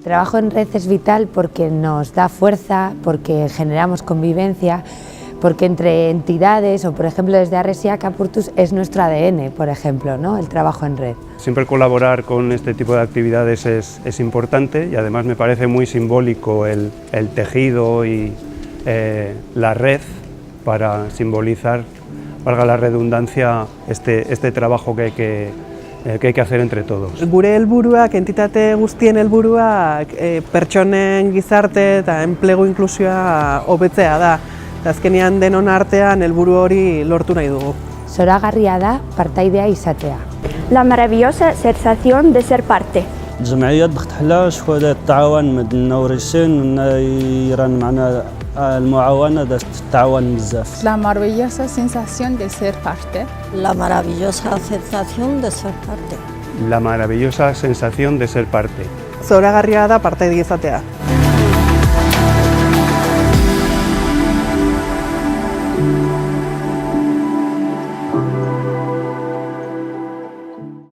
trabajo en red es vital porque nos da fuerza, porque generamos convivencia, porque entre entidades o por ejemplo desde Arresia Capurtus es nuestro ADN, por ejemplo, ¿no? El trabajo en red. Siempre colaborar con este tipo de actividades es importante y además me parece muy simbólico el tejido y la red para simbolizar, valga la redundancia, este trabajo que hay que hacer entre todos. Gure helburuak, entitate guztien helburuak pertsonen gizarte eta enplegu inklusioa hobetzea da. Azkenean denon artean helburu hori lortu nahi dugu. Zoragarria da partaidea izatea. La maravillosa sensación de ser parte. الجمعيات بختحلة شوية التعاون مدن ورسين يران معنا المعاونة التعاون بزاف. La maravillosa sensación de ser parte. La maravillosa sensación de ser parte. La maravillosa sensación de ser parte. Zoragarria da partaide izatea.